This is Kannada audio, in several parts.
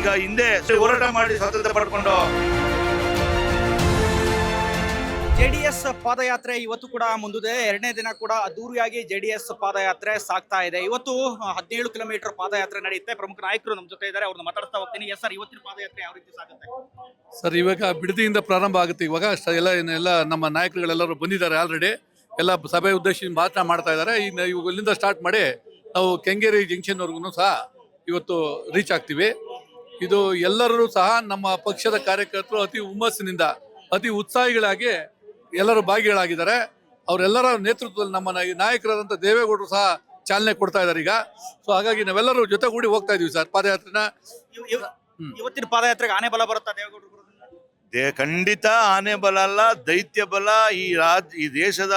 ಈಗ ಹಿಂದೆ ಹೋರಾಟ ಮಾಡಿ ಸ್ವಾತಂತ್ರ್ಯ ಪಡ್ಕೊಂಡು ಜೆಡಿಎಸ್ ಪಾದಯಾತ್ರೆ ಇವತ್ತು ಕೂಡ ಮುಂದಿದೆ. ಎರಡನೇ ದಿನ ಕೂಡ ಅದ್ದೂರಿಯಾಗಿ ಜೆಡಿಎಸ್ ಪಾದಯಾತ್ರೆ ಸಾಗ್ತಾ ಇದೆ. ಇವತ್ತು 17 ಕಿಲೋಮೀಟರ್ ಪಾದಯಾತ್ರೆ ನಡೆಯುತ್ತೆ. ಪ್ರಮುಖ ನಾಯಕರು ನಮ್ಮ ಜೊತೆ ಇದ್ದಾರೆ, ಅವ್ರನ್ನ ಮಾತಾಡ್ತಾ ಹೋಗ್ತೀನಿ. ಎಸ್ ಸರ್, ಇವತ್ತಿನ ಪಾದಯಾತ್ರೆ ಯಾವ ರೀತಿ ಸಾಗುತ್ತೆ ಸರ್? ಇವಾಗ ಬಿಡದಿಯಿಂದ ಪ್ರಾರಂಭ ಆಗುತ್ತೆ. ಇವಾಗ ಎಲ್ಲ ನಮ್ಮ ನಾಯಕರುಗಳೆಲ್ಲರೂ ಬಂದಿದ್ದಾರೆ ಆಲ್ರೆಡಿ. ಎಲ್ಲ ಸಭೆ ಉದ್ದೇಶಿಸಿ ಭಾಷಣ ಮಾಡ್ತಾ ಇದ್ದಾರೆ. ಇವಾಗ ಇಲ್ಲಿಂದ ಸ್ಟಾರ್ಟ್ ಮಾಡಿ ನಾವು ಕೆಂಗೇರಿ ಜಂಕ್ಷನ್ವರೆಗೂ ಸಹ ಇವತ್ತು ರೀಚ್ ಆಗ್ತೀವಿ. ಇದು ಎಲ್ಲರೂ ಸಹ ನಮ್ಮ ಪಕ್ಷದ ಕಾರ್ಯಕರ್ತರು ಅತಿ ಹುಮ್ಮಸ್ಸಿನಿಂದ ಅತಿ ಉತ್ಸಾಹಿಗಳಾಗಿ ಎಲ್ಲರೂ ಭಾಗಿಗಳಾಗಿದ್ದಾರೆ. ಅವರೆಲ್ಲರ ನೇತೃತ್ವದಲ್ಲಿ ನಮ್ಮ ನಾಯಕರಾದಂಥ ದೇವೇಗೌಡರು ಸಹ ಚಾಲನೆ ಕೊಡ್ತಾ ಇದ್ದಾರೆ ಈಗ. ಸೊ ಹಾಗಾಗಿ ನಾವೆಲ್ಲರೂ ಜೊತೆಗೂಡಿ ಹೋಗ್ತಾ ಇದೀವಿ ಸರ್ ಪಾದಯಾತ್ರೆನ. ಇವತ್ತಿನ ಪಾದಯಾತ್ರೆಗೆ ಆನೆ ಬಲ ಬರುತ್ತಾ ದೇವೇಗೌಡರು? ಖಂಡಿತ ಆನೆ ಬಲ ಅಲ್ಲ, ದೈತ್ಯ ಬಲ. ಈ ದೇಶದ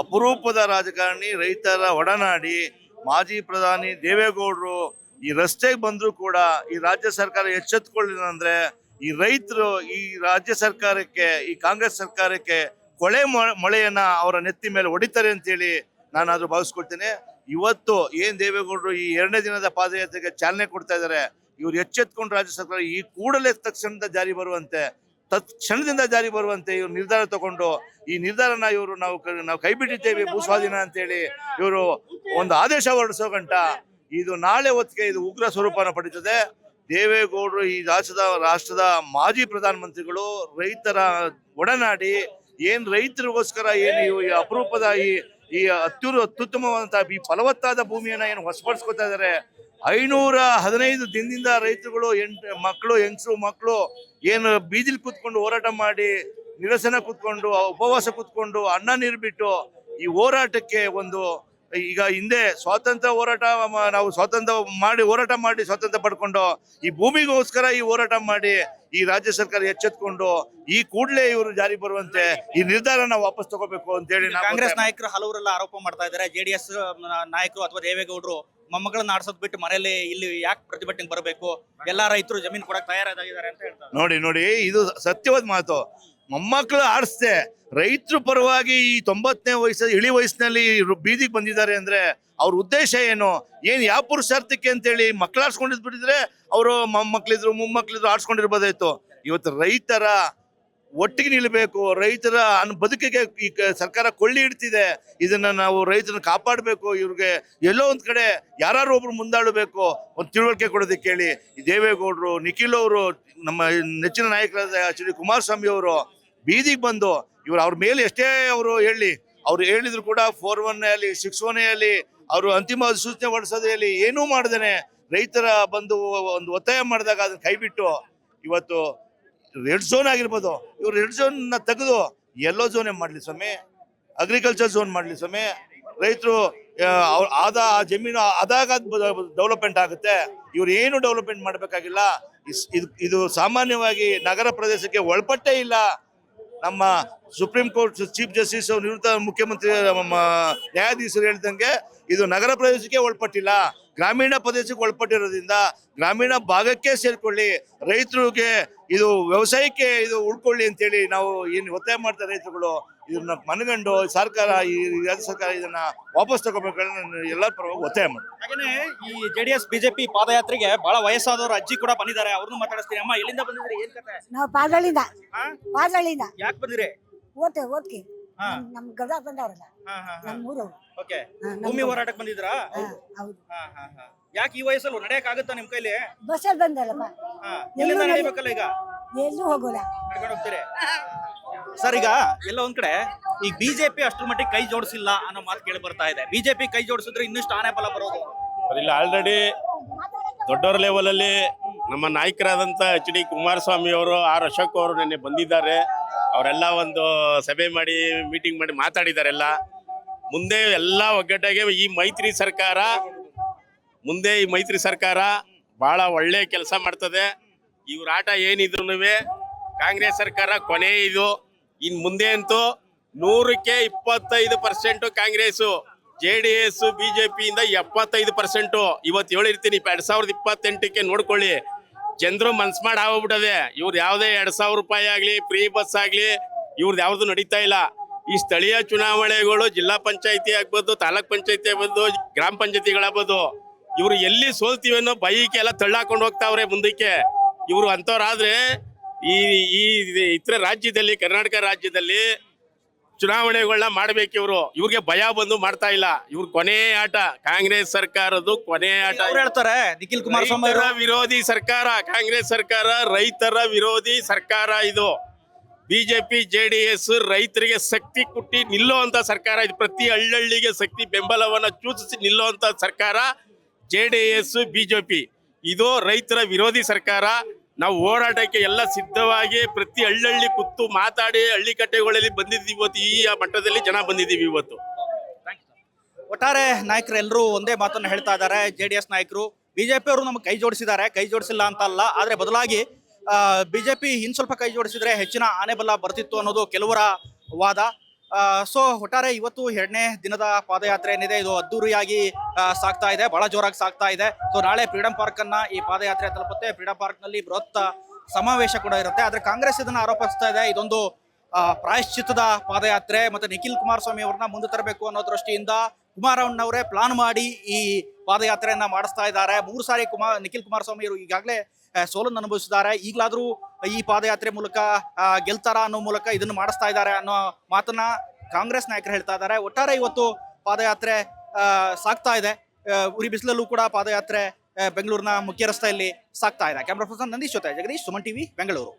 ಅಪರೂಪದ ರಾಜಕಾರಣಿ, ರೈತರ ಒಡನಾಡಿ, ಮಾಜಿ ಪ್ರಧಾನಿ ದೇವೇಗೌಡರು ಈ ರಸ್ತೆಗೆ ಬಂದ್ರು ಕೂಡ ಈ ರಾಜ್ಯ ಸರ್ಕಾರ ಎಚ್ಚೆತ್ಕೊಳ್ಳಿಲ್ಲ ಅಂದ್ರೆ ಈ ರೈತರು ಈ ರಾಜ್ಯ ಸರ್ಕಾರಕ್ಕೆ, ಈ ಕಾಂಗ್ರೆಸ್ ಸರ್ಕಾರಕ್ಕೆ ಕೊಳೆ ಮೊಳೆಯನ್ನ ಅವರ ನೆತ್ತಿ ಮೇಲೆ ಹೊಡಿತಾರೆ ಅಂತೇಳಿ ನಾನಾದ್ರೂ ಭಾವಿಸ್ಕೊಳ್ತೇನೆ. ಇವತ್ತು ಏನ್ ದೇವೇಗೌಡರು ಈ 2ನೇ ದಿನದ ಪಾದಯಾತ್ರೆಗೆ ಚಾಲನೆ ಕೊಡ್ತಾ ಇದ್ದಾರೆ, ಇವ್ರು ಎಚ್ಚೆತ್ಕೊಂಡು ರಾಜ್ಯ ಸರ್ಕಾರ ಈ ಕೂಡಲೇ ತಕ್ಷಣದಿಂದ ಜಾರಿ ಬರುವಂತೆ ಇವ್ರು ನಿರ್ಧಾರ ತಗೊಂಡು ಈ ನಿರ್ಧಾರನ ನಾವು ಕೈ ಬಿಟ್ಟಿದ್ದೇವೆ ಭೂಸ್ವಾಧೀನ ಅಂತೇಳಿ ಇವರು ಒಂದು ಆದೇಶ ಹೊರಡಿಸೋ ಗಂಟ ಇದು ನಾಳೆ ಹೊತ್ತಿಗೆ ಇದು ಉಗ್ರ ಸ್ವರೂಪನ ಪಡೀತದೆ. ದೇವೇಗೌಡರು ಈ ರಾಷ್ಟ್ರದ ಮಾಜಿ ಪ್ರಧಾನಮಂತ್ರಿಗಳು, ರೈತರ ಒಡನಾಡಿ, ಏನ್ ರೈತರಿಗೋಸ್ಕರ ಏನು ಈ ಅಪರೂಪದ ಈ ಅತ್ಯುತ್ತಮವಾದಂತಹ ಈ ಫಲವತ್ತಾದ ಭೂಮಿಯನ್ನ ಏನು ಹೊಸಪಡಿಸ್ಕೊತಾ ಇದ್ದಾರೆ. 515 ದಿನದಿಂದ ರೈತರುಗಳು ಹೆಂಗಸರು ಮಕ್ಕಳು ಏನು ಬೀದಿಲ್ ಕೂತ್ಕೊಂಡು ಹೋರಾಟ ಮಾಡಿ, ನಿರಸನ ಕೂತ್ಕೊಂಡು, ಉಪವಾಸ ಕೂತ್ಕೊಂಡು, ಅನ್ನ ನೀರು ಬಿಟ್ಟು ಈ ಹೋರಾಟಕ್ಕೆ ಈಗ ಹಿಂದೆ ಸ್ವಾತಂತ್ರ್ಯ ಹೋರಾಟ ನಾವು ಹೋರಾಟ ಮಾಡಿ ಸ್ವಾತಂತ್ರ್ಯ ಪಡ್ಕೊಂಡು ಈ ಭೂಮಿಗೋಸ್ಕರ ಈ ಹೋರಾಟ ಮಾಡಿ ಈ ರಾಜ್ಯ ಸರ್ಕಾರ ಎಚ್ಚೆತ್ಕೊಂಡು ಈ ಕೂಡಲೇ ಇವರು ಜಾರಿ ಬರುವಂತೆ ಈ ನಿರ್ಧಾರನ ವಾಪಸ್ ತಗೋಬೇಕು ಅಂತ ಹೇಳಿ ಕಾಂಗ್ರೆಸ್ ನಾಯಕರು ಹಲವರೆಲ್ಲ ಆರೋಪ ಮಾಡ್ತಾ ಇದ್ದಾರೆ. ಜೆಡಿಎಸ್ ನಾಯಕರು ಅಥವಾ ದೇವೇಗೌಡರು ಮೊಮ್ಮಗಳನ್ನ ಆಡ್ಸೋದ್ ಬಿಟ್ಟು ಮನೆಯಲ್ಲಿ ಇಲ್ಲಿ ಯಾಕೆ ಪ್ರತಿಭಟನೆಗೆ ಬರಬೇಕು, ಎಲ್ಲಾ ರೈತರು ಜಮೀನು ಕೊಡಕ್ ತಯಾರಾಗಿದ್ದಾರೆ ಅಂತ ಹೇಳ್ತಾರೆ. ನೋಡಿ ಇದು ಸತ್ಯವಾದ ಮಾತು. ಮೊಮ್ಮಕ್ಕಳು ಆಡಿಸ್ದೆ ರೈತರ ಪರವಾಗಿ ಈ 90ನೇ ಇಳಿ ವಯಸ್ಸಿನಲ್ಲಿ ಬೀದಿಗೆ ಬಂದಿದ್ದಾರೆ ಅಂದ್ರೆ ಅವ್ರ ಉದ್ದೇಶ ಏನು ಯಾವ ಪುರುಷಾರ್ಥಕ್ಕೆ ಅಂತೇಳಿ ಮಕ್ಳು ಆಡ್ಸ್ಕೊಂಡಿದ್ ಬಿಟ್ಟಿದ್ರೆ ಅವರು ಮೊಮ್ಮಕ್ಳಿದ್ರು ಮೊಮ್ಮಕ್ಳಿದ್ರು ಆಡ್ಸ್ಕೊಂಡಿರ್ಬೋದಾಯ್ತು. ಇವತ್ತು ರೈತರ ಒಟ್ಟಿಗೆ ನಿಲ್ಬೇಕು, ರೈತರ ಬದುಕಿಗೆ ಈ ಸರ್ಕಾರ ಕೊಳ್ಳಿ ಇಡ್ತಿದೆ. ಇದನ್ನ ನಾವು ರೈತರನ್ನ ಕಾಪಾಡಬೇಕು. ಇವ್ರಿಗೆ ಎಲ್ಲೋ ಒಂದ್ ಕಡೆ ಯಾರು ಒಬ್ರು ಮುಂದಾಡಬೇಕು, ಒಂದು ತಿಳುವಳಿಕೆ ಕೊಡೋದಕ್ಕೆ ಹೇಳಿ ಈ ದೇವೇಗೌಡರು, ನಿಖಿಲ್ ಅವರು, ನಮ್ಮ ನೆಚ್ಚಿನ ನಾಯಕರಾದ ಎಚ್ ಡಿ ಕುಮಾರಸ್ವಾಮಿ ಅವರು ಬೀದಿಗೆ ಬಂದು ಅವ್ರ ಮೇಲೆ ಎಷ್ಟೇ ಅವರು ಅವ್ರು ಹೇಳಿದ್ರು ಕೂಡ 4-1 ಅಲ್ಲಿ 6-1 ಅಲ್ಲಿ ಅವರು ಅಂತಿಮ ಸೂಚನೆ ಹೊರಡಿಸೋದ್ರಲ್ಲಿ ಏನೂ ಮಾಡ್ದೇನೆ ರೈತರ ಬಂದು ಒಂದು ಒತ್ತಾಯ ಮಾಡಿದಾಗ ಅದನ್ನ ಕೈ ಬಿಟ್ಟು ಇವತ್ತು ರೆಡ್ ಝೋನ್ ಆಗಿರ್ಬೋದು, ಇವ್ರು ರೆಡ್ ಝೋನ್ ತೆಗೆದು ಯೆಲ್ಲೋ ಝೋನ್ ಮಾಡ್ಲಿ ಸ್ವಾಮಿ, ಅಗ್ರಿಕಲ್ಚರ್ ಝೋನ್ ಮಾಡ್ಲಿ ಸ್ವಾಮಿ. ರೈತರು ಜಮೀನು ಆದಾಗ ಡೆವಲಪ್ಮೆಂಟ್ ಆಗುತ್ತೆ. ಇವ್ರು ಏನು ಡೆವಲಪ್ಮೆಂಟ್ ಮಾಡ್ಬೇಕಾಗಿಲ್ಲ. ಇದು ಸಾಮಾನ್ಯವಾಗಿ ನಗರ ಪ್ರದೇಶಕ್ಕೆ ಒಳಪಟ್ಟೇ ಇಲ್ಲ. ನಮ್ಮ ಸುಪ್ರೀಂ ಕೋರ್ಟ್ ಚೀಫ್ ಜಸ್ಟಿಸ್ ನಿವೃತ್ತ ಮುಖ್ಯಮಂತ್ರಿ ನ್ಯಾಯಾಧೀಶರು ಹೇಳಿದಂಗೆ ಇದು ನಗರ ಪ್ರದೇಶಕ್ಕೆ ಒಳಪಟ್ಟಿಲ್ಲ, ಗ್ರಾಮೀಣ ಪ್ರದೇಶಕ್ಕೆ ಒಳಪಟ್ಟಿರೋದ್ರಿಂದ ಗ್ರಾಮೀಣ ಭಾಗಕ್ಕೆ ಸೇರ್ಕೊಳ್ಳಿ, ರೈತರಿಗೆ ಇದು ವ್ಯವಸಾಯಕ್ಕೆ ಇದು ಉಳ್ಕೊಳ್ಳಿ ಅಂತೇಳಿ ನಾವು ಏನು ಒತ್ತಾಯ ಮಾಡ್ತಾರೆ ರೈತರುಗಳು. ಇದನ್ನ ಮನಗಂಡು ಸರ್ಕಾರ, ಈ ರಾಜ್ಯ ಸರ್ಕಾರ ಇದನ್ನ ವಾಪಸ್ ತಗೋಬೇಕು ಎಲ್ಲರ ಪರವಾಗಿ ಒತ್ತಾಯ ಮಾಡ್ತಾರೆ. ಹಾಗೇನೆ ಈ ಜೆಡಿಎಸ್ ಬಿಜೆಪಿ ಪಾದಯಾತ್ರೆಗೆ ಬಹಳ ವಯಸ್ಸಾದವರು ಅಜ್ಜಿ ಕೂಡ ಬಂದಿದ್ದಾರೆ. ಅವ್ರನ್ನು ಮಾತಾಡಿಸ್ತೀನಿ. ಅಮ್ಮ, ಎಲ್ಲಿಂದ ಬಂದಿದ್ರಿ, ಏನ್ ಕತೆ? ನಾವು ಪಾದಳಿಂದ ಯಾಕೆ ಬಂದಿರಿ? ಓದ್ಕೆ ನಮ್ ಗದಗ ಬಂದವ್ರಲ್ಲ, ನಮ್ಮೂರು. ಓಕೆ, ಭೂಮಿ ಹೋರಾಟಕ್ಕೆ ಬಂದಿದ್ರಾ? ಹೌದು. ಯಾಕೆ ಈ ವಯಸ್ಸಲ್ಲಿ ನಡೆಯಕ್ ಆಗುತ್ತಾ ನಿಮ್ ಕೈಲಿ? ಬಸ್ಸಲ್ಲಿ ಬಂದಲ್ಲಮ್ಮ, ಎಲ್ಲಿಂದ ನಡಿಬೇಕಲ್ಲ, ಈಗ ಎಲ್ಲೂ ಹೋಗೋಲ್ಲ, ನಡ್ಕೊಂಡು ಹೋಗ್ತೀರಿ. ಸರ್, ಈಗ ಎಲ್ಲ ಒಂದ್ ಕಡೆ ಈ ಬಿಜೆಪಿ ಅಷ್ಟ್ರ ಮಟ್ಟಿಗೆ ಕೈ ಜೋಡಿಸಿಲ್ಲ ಅನ್ನೋ ಮಾತು ಕೇಳಿ ಬರ್ತಾ ಇದೆ. ಬಿಜೆಪಿ ಕೈ ಜೋಡಿಸಿದ್ರೆ ಇನ್ನಷ್ಟು ಆನೆ ಬಲ ಬರೋದು. ಇಲ್ಲ, ಆಲ್ರೆಡಿ ದೊಡ್ಡವರ ಲೆವೆಲ್ ಅಲ್ಲಿ ನಮ್ಮ ನಾಯಕರಾದಂತ ಎಚ್ ಡಿ ಕುಮಾರಸ್ವಾಮಿ ಅವರು, ಆರ್ ಅಶೋಕ್ ಅವರು ನಿನ್ನೆ ಬಂದಿದ್ದಾರೆ. ಅವರೆಲ್ಲ ಒಂದು ಸಭೆ ಮಾಡಿ ಮೀಟಿಂಗ್ ಮಾಡಿ ಮಾತಾಡಿದಾರೆಲ್ಲ. ಮುಂದೆ ಎಲ್ಲ ಒಗ್ಗಟ್ಟಾಗೆ ಈ ಮೈತ್ರಿ ಸರ್ಕಾರ ಬಹಳ ಒಳ್ಳೆ ಕೆಲಸ ಮಾಡ್ತದೆ. ಇವ್ರ ಆಟ ಏನಿದ್ರು ಕಾಂಗ್ರೆಸ್ ಸರ್ಕಾರ ಕೊನೆ ಇದು. ಇನ್ ಮುಂದೆ ಅಂತೂ 100ಕ್ಕೆ 25% ಕಾಂಗ್ರೆಸ್, JDS ಬಿಜೆಪಿಯಿಂದ 75%. ಇವತ್ತು ಹೇಳಿರ್ತೀನಿ, 2028ಕ್ಕೆ ನೋಡ್ಕೊಳ್ಳಿ. ಜನರು ಮನ್ಸ್ ಮಾಡಿ ಆಗೋಗ್ಬಿಟ್ಟದೆ. ಇವ್ರು ಯಾವುದೇ 2000 ರೂಪಾಯಿ ಆಗ್ಲಿ, ಫ್ರೀ ಬಸ್ ಆಗ್ಲಿ, ಇವ್ರದ್ದು ಯಾವ್ದು ನಡೀತಾ ಇಲ್ಲ. ಈ ಸ್ಥಳೀಯ ಚುನಾವಣೆಗಳು ಜಿಲ್ಲಾ ಪಂಚಾಯತಿ ಆಗ್ಬೋದು, ತಾಲೂಕ್ ಪಂಚಾಯತಿ ಆಗ್ಬೋದು, ಗ್ರಾಮ ಪಂಚಾಯತಿಗಳಾಗ್ಬೋದು, ಇವ್ರು ಎಲ್ಲಿ ಸೋಲ್ತೀವಿ ಅನ್ನೋ ಬೈಕ್ ಎಲ್ಲ ತಳ್ಳಾಕೊಂಡು ಹೋಗ್ತಾವ್ರೆ ಮುಂದಕ್ಕೆ. ಇವ್ರು ಅಂತವ್ರಾದ್ರೆ ಈ ಈ ಇತರ ರಾಜ್ಯದಲ್ಲಿ, ಕರ್ನಾಟಕ ರಾಜ್ಯದಲ್ಲಿ ಚುನಾವಣೆಗಳನ್ನ ಮಾಡ್ಬೇಕು. ಇವ್ರಿಗೆ ಭಯ ಬಂದು ಮಾಡ್ತಾ ಇಲ್ಲ. ಇವ್ರ ಕೊನೆ ಆಟ ಕಾಂಗ್ರೆಸ್ ಸರ್ಕಾರದ್ದು ಕೊನೆ ಆಟ. ಅವ್ರು ಹೇಳ್ತಾರೆ ನಿಖಿಲ್ ಕುಮಾರಸ್ವಾಮಿ ರೈತರ ವಿರೋಧಿ ಸರ್ಕಾರ ಕಾಂಗ್ರೆಸ್ ಸರ್ಕಾರ, ರೈತರ ವಿರೋಧಿ ಸರ್ಕಾರ ಇದು. ಬಿಜೆಪಿ JDS ರೈತರಿಗೆ ಶಕ್ತಿ ಕೊಟ್ಟಿ ನಿಲ್ಲುವಂತ ಸರ್ಕಾರ ಇದು. ಪ್ರತಿ ಹಳ್ಳಿಗೆ ಶಕ್ತಿ ಬೆಂಬಲವನ್ನ ಸೂಚಿಸಿ ನಿಲ್ಲುವಂತ ಸರ್ಕಾರ JDS ಬಿಜೆಪಿ. ಇದು ರೈತರ ವಿರೋಧಿ ಸರ್ಕಾರ. ನಾವು ಹೋರಾಟಕ್ಕೆ ಎಲ್ಲ ಸಿದ್ಧವಾಗಿ ಪ್ರತಿ ಹಳ್ಳಿ ಕೂತು ಮಾತಾಡಿ ಹಳ್ಳಿ ಕಟ್ಟೆಗಳಲ್ಲಿ ಬಂದಿದ್ದೀವಿ. ಇವತ್ತು ಈ ಮಟ್ಟದಲ್ಲಿ ಜನ ಬಂದಿದ್ದೀವಿ ಇವತ್ತು. ಒಟ್ಟಾರೆ ನಾಯಕರು ಎಲ್ಲರೂ ಒಂದೇ ಮಾತನ್ನ ಹೇಳ್ತಾ ಇದ್ದಾರೆ. JDS ನಾಯಕರು ಬಿಜೆಪಿ ಅವರು ನಮ್ಗೆ ಕೈ ಜೋಡಿಸಿದ್ದಾರೆ, ಕೈ ಜೋಡಿಸಿಲ್ಲ ಅಂತ ಅಲ್ಲ, ಆದ್ರೆ ಬದಲಾಗಿ ಬಿಜೆಪಿ ಇನ್ ಸ್ವಲ್ಪ ಕೈ ಜೋಡಿಸಿದ್ರೆ ಹೆಚ್ಚಿನ ಆನೆಬಲ ಬರ್ತಿತ್ತು ಅನ್ನೋದು ಕೆಲವರ ವಾದ. ಸೊ ಒಟ್ಟಾರೆ ಇವತ್ತು 2ನೇ ದಿನದ ಪಾದಯಾತ್ರೆ ಏನಿದೆ ಇದು ಅದ್ದೂರಿಯಾಗಿ ಸಾಗ್ತಾ ಇದೆ, ಬಹಳ ಜೋರಾಗಿ ಸಾಗ್ತಾ ಇದೆ. ಸೊ ನಾಳೆ ಫ್ರೀಡಂ ಪಾರ್ಕ್ ಅನ್ನ ಈ ಪಾದಯಾತ್ರೆ ತಲುಪುತ್ತೆ. ಫ್ರೀಡಂ ಪಾರ್ಕ್ ನಲ್ಲಿ ಬೃಹತ್ ಸಮಾವೇಶ ಕೂಡ ಇರುತ್ತೆ. ಆದ್ರೆ ಕಾಂಗ್ರೆಸ್ ಇದನ್ನ ಆರೋಪಿಸ್ತಾ ಇದೆ, ಇದೊಂದು ಪ್ರಾಯಶ್ಚಿತ್ತದ ಪಾದಯಾತ್ರೆ ಮತ್ತೆ ನಿಖಿಲ್ ಕುಮಾರಸ್ವಾಮಿ ಅವ್ರನ್ನ ಮುಂದೆ ತರಬೇಕು ಅನ್ನೋ ದೃಷ್ಟಿಯಿಂದ ಕುಮಾರಣ್ಣವರೇ ಪ್ಲಾನ್ ಮಾಡಿ ಈ ಪಾದಯಾತ್ರೆಯನ್ನ ಮಾಡಿಸ್ತಾ ಇದ್ದಾರೆ. 3 ಸಾರಿ ನಿಖಿಲ್ ಕುಮಾರಸ್ವಾಮಿ ಅವರು ಈಗಾಗಲೇ ಸೋಲನ್ನು ಅನುಭವಿಸಿದ್ದಾರೆ. ಈಗಲಾದ್ರೂ ಈ ಪಾದಯಾತ್ರೆ ಮೂಲಕ ಗೆಲ್ತಾರ ಅನ್ನೋ ಮೂಲಕ ಇದನ್ನು ಮಾಡಿಸ್ತಾ ಇದ್ದಾರೆ ಅನ್ನೋ ಮಾತನ್ನ ಕಾಂಗ್ರೆಸ್ ನಾಯಕರು ಹೇಳ್ತಾ ಇದ್ದಾರೆ. ಒಟ್ಟಾರೆ ಇವತ್ತು ಪಾದಯಾತ್ರೆ ಸಾಗ್ತಾ ಇದೆ. ಉರಿ ಬಿಸಿಲಲ್ಲೂ ಕೂಡ ಪಾದಯಾತ್ರೆ ಬೆಂಗಳೂರಿನ ಮುಖ್ಯ ರಸ್ತೆಯಲ್ಲಿ ಸಾಗ್ತಾ ಇದೆ. ಕ್ಯಾಮ್ರಾ ಪರ್ಸನ್ ನಂದೀಶ್ ಜೊತೆ ಜಗದೀಶ್, ಸುಮನ್ ಟಿವಿ, ಬೆಂಗಳೂರು.